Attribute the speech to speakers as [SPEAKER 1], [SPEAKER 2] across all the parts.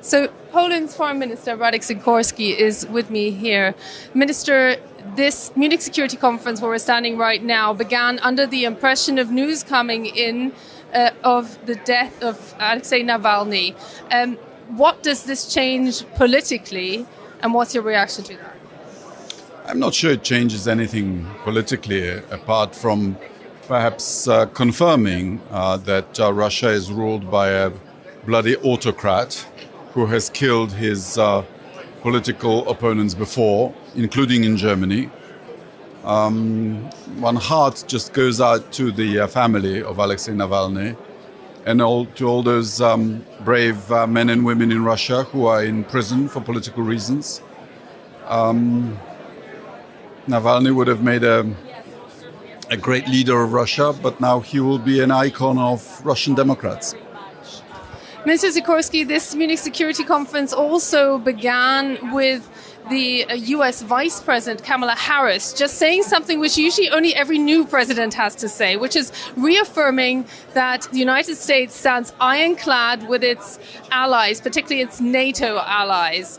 [SPEAKER 1] So Poland's Foreign Minister Radek Sikorski is with me here. Minister, this Munich Security Conference where we're standing right now began under the impression of news coming in of the death of Alexei Navalny. What does this change politically, and what's your reaction to that?
[SPEAKER 2] I'm not sure it changes anything politically, apart from perhaps confirming that Russia is ruled by a bloody autocrat who has killed his political opponents before, including in Germany. One heart just goes out to the family of Alexei Navalny and to all those brave men and women in Russia who are in prison for political reasons. Navalny would have made a great leader of Russia, but now he will be an icon of Russian Democrats.
[SPEAKER 1] Mr. Sikorski, this Munich Security Conference also began with the US Vice President Kamala Harris just saying something which usually only every new president has to say, which is reaffirming that the United States stands ironclad with its allies, particularly its NATO allies.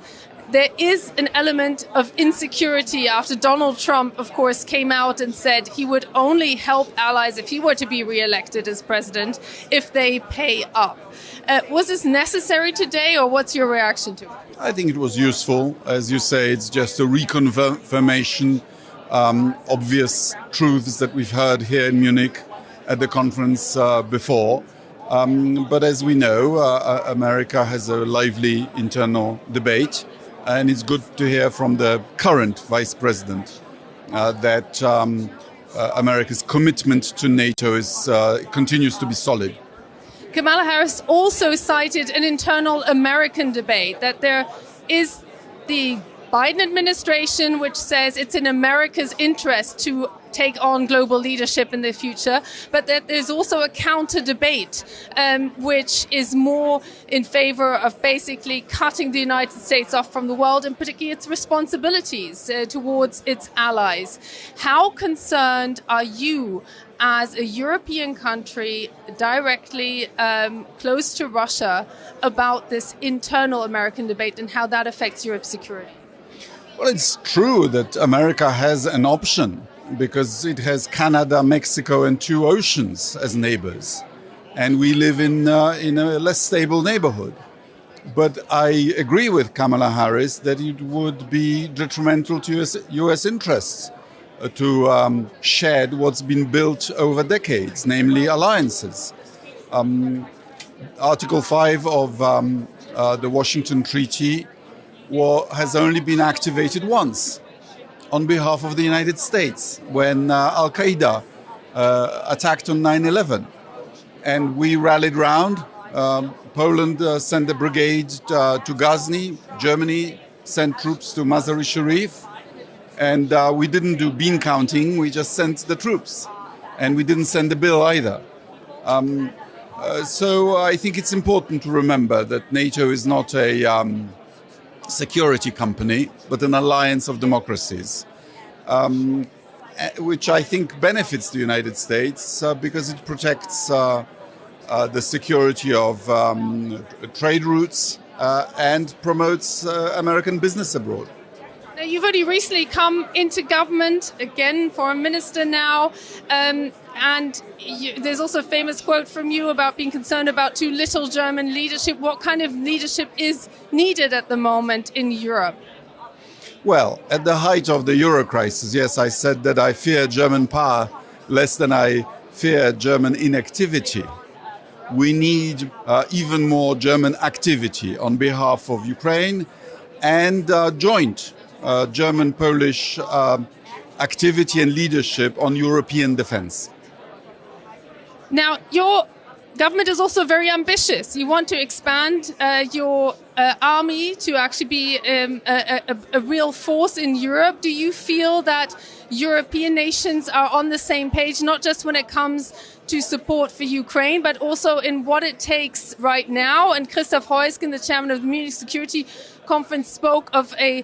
[SPEAKER 1] There is an element of insecurity after Donald Trump, of course, came out and said he would only help allies if he were to be re-elected as president if they pay up. Was this necessary today, or what's your reaction to it?
[SPEAKER 2] I think it was useful. As you say, it's just a reconfirmation, obvious truths that we've heard here in Munich at the conference before. But as we know, America has a lively internal debate. And it's good to hear from the current vice president that America's commitment to NATO continues to be solid.
[SPEAKER 1] Kamala Harris also cited an internal American debate, that there is the Biden administration, which says it's in America's interest to take on global leadership in the future, but that there's also a counter debate, which is more in favor of basically cutting the United States off from the world, and particularly its responsibilities towards its allies. How concerned are you as a European country directly close to Russia about this internal American debate and how that affects Europe's security?
[SPEAKER 2] Well, it's true that America has an option because it has Canada, Mexico, and two oceans as neighbors. And we live in a less stable neighborhood. But I agree with Kamala Harris that it would be detrimental to US interests to shed what's been built over decades, namely alliances. Article 5 of the Washington Treaty has only been activated once on behalf of the United States when Al-Qaeda attacked on 9/11. And we rallied round. Poland sent a brigade to Ghazni. Germany sent troops to Mazar-e Sharif. And we didn't do bean counting, we just sent the troops. And we didn't send the bill either. So I think it's important to remember that NATO is not a security company, but an alliance of democracies, which I think benefits the United States because it protects the security of trade routes and promotes American business abroad.
[SPEAKER 1] Now, you've only recently come into government, again, foreign minister now, and there's also a famous quote from you about being concerned about too little German leadership. What kind of leadership is needed at the moment in Europe?
[SPEAKER 2] Well, at the height of the Euro crisis, yes, I said that I fear German power less than I fear German inactivity. We need even more German activity on behalf of Ukraine and joint German-Polish activity and leadership on European defense.
[SPEAKER 1] Now, your government is also very ambitious. You want to expand your army to actually be a real force in Europe. Do you feel that European nations are on the same page, not just when it comes to support for Ukraine, but also in what it takes right now? And Christoph Heusgen, the chairman of the Munich Security Conference, spoke of a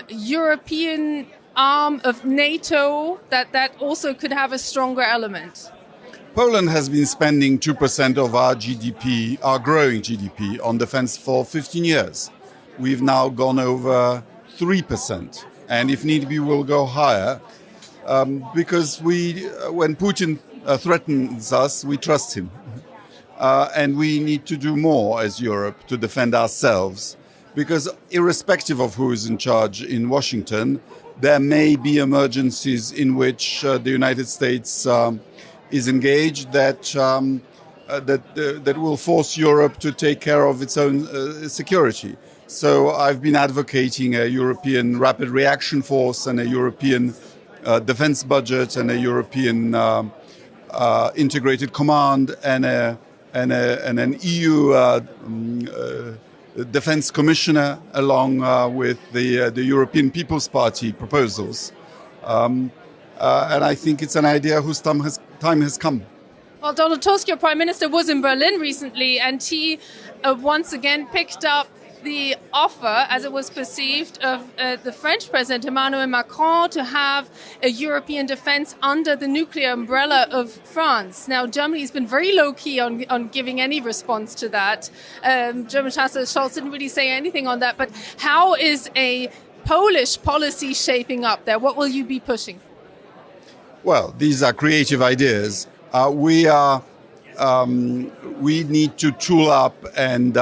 [SPEAKER 1] European arm of NATO that also could have a stronger element.
[SPEAKER 2] Poland has been spending 2% of our GDP, our growing GDP, on defense for 15 years. We've now gone over 3%. And if need be, we'll go higher because when Putin threatens us, we trust him. And we need to do more as Europe to defend ourselves, because irrespective of who is in charge in Washington, there may be emergencies in which the United States is engaged that will force Europe to take care of its own security. So I've been advocating a European rapid reaction force and a European defense budget and a European integrated command and an EU defense commissioner along with the European People's Party proposals. And I think it's an idea whose time has come.
[SPEAKER 1] Well, Donald Tusk, your prime minister, was in Berlin recently, and he once again picked up the offer, as it was perceived, of the French president Emmanuel Macron to have a European defense under the nuclear umbrella of France. Now, Germany has been very low-key on giving any response to that. German Chancellor Scholz didn't really say anything on that. But how is a Polish policy shaping up there? What will you be pushing?
[SPEAKER 2] Well, these are creative ideas. We need to tool up and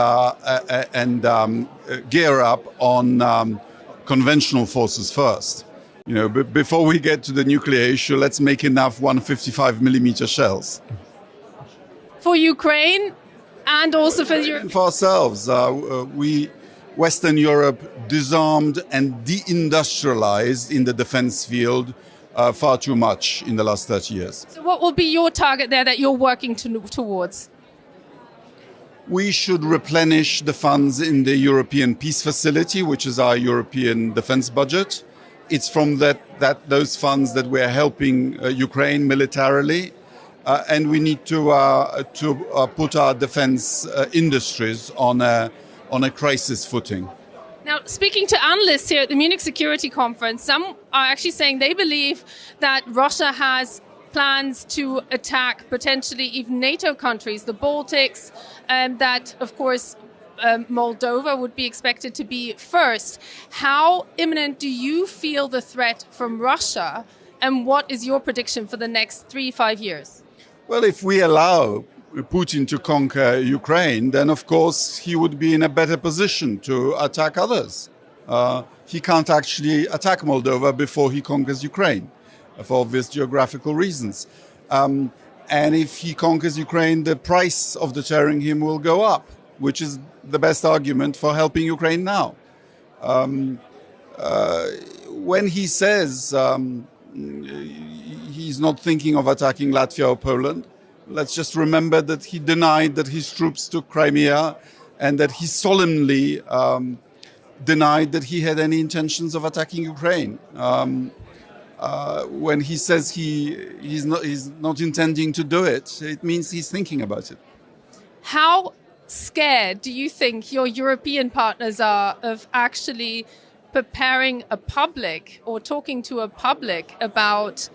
[SPEAKER 2] gear up on conventional forces first. You know, before we get to the nuclear issue, let's make enough 155 millimeter shells
[SPEAKER 1] for Ukraine and also for Europe.
[SPEAKER 2] For ourselves, Western Europe disarmed and deindustrialized in the defense field far too much in the last 30 years.
[SPEAKER 1] So what will be your target there that you're working towards?
[SPEAKER 2] We should replenish the funds in the European Peace Facility, which is our European defense budget. It's from those funds that we're helping Ukraine militarily. And we need to put our defense industries on a crisis footing.
[SPEAKER 1] Now, speaking to analysts here at the Munich Security Conference, some are actually saying they believe that Russia has plans to attack potentially even NATO countries, the Baltics, and that, of course, Moldova would be expected to be first. How imminent do you feel the threat from Russia, and what is your prediction for the next 3-5 years?
[SPEAKER 2] Well, if we allow Putin to conquer Ukraine, then of course he would be in a better position to attack others. He can't actually attack Moldova before he conquers Ukraine, for obvious geographical reasons. And if he conquers Ukraine, the price of deterring him will go up, which is the best argument for helping Ukraine now. When he says he's not thinking of attacking Latvia or Poland, let's just remember that he denied that his troops took Crimea and that he solemnly denied that he had any intentions of attacking Ukraine. When he says he's not intending to do it, it means he's thinking about it.
[SPEAKER 1] How scared do you think your European partners are of actually preparing a public or talking to a public about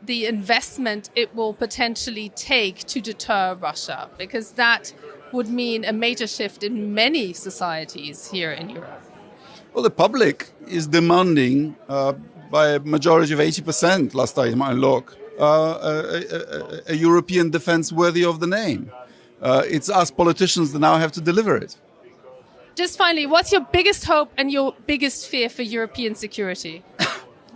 [SPEAKER 1] the investment it will potentially take to deter Russia? Because that would mean a major shift in many societies here in Europe.
[SPEAKER 2] Well, the public is demanding, by a majority of 80%, last time I looked, a European defense worthy of the name. It's us politicians that now have to deliver it.
[SPEAKER 1] Just finally, what's your biggest hope and your biggest fear for European security?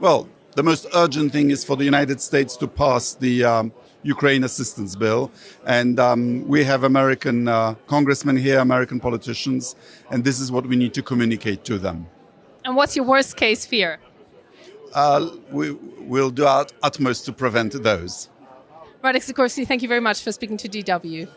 [SPEAKER 2] Well, the most urgent thing is for the United States to pass the Ukraine assistance bill. And we have American congressmen here, American politicians, and this is what we need to communicate to them.
[SPEAKER 1] And what's your worst case fear?
[SPEAKER 2] We'll do our utmost to prevent those.
[SPEAKER 1] Radek Sikorski, thank you very much for speaking to DW.